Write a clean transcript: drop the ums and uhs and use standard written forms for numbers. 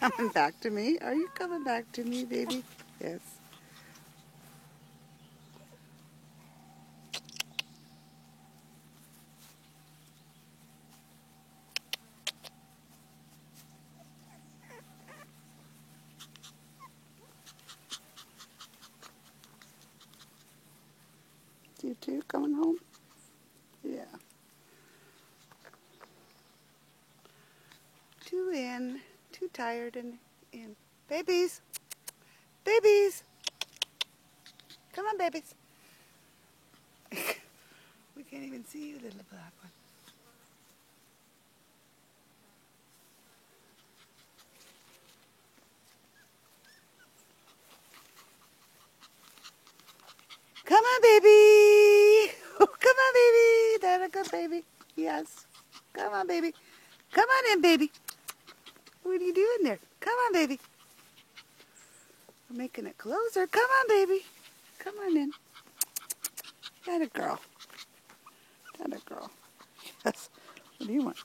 coming back to me? Are you coming back to me, baby? Yes. You too coming home? Yeah. Too in. Too tired and in. Babies. Babies. Come on, babies. We can't even see you, little black one. Come on, baby. Oh, come on, baby. That's a good baby. Yes. Come on, baby. Come on in, baby. What are you doing there? Come on, baby. We're making it closer. Come on, baby. Come on in. That a girl. That a girl. Yes. What do you want?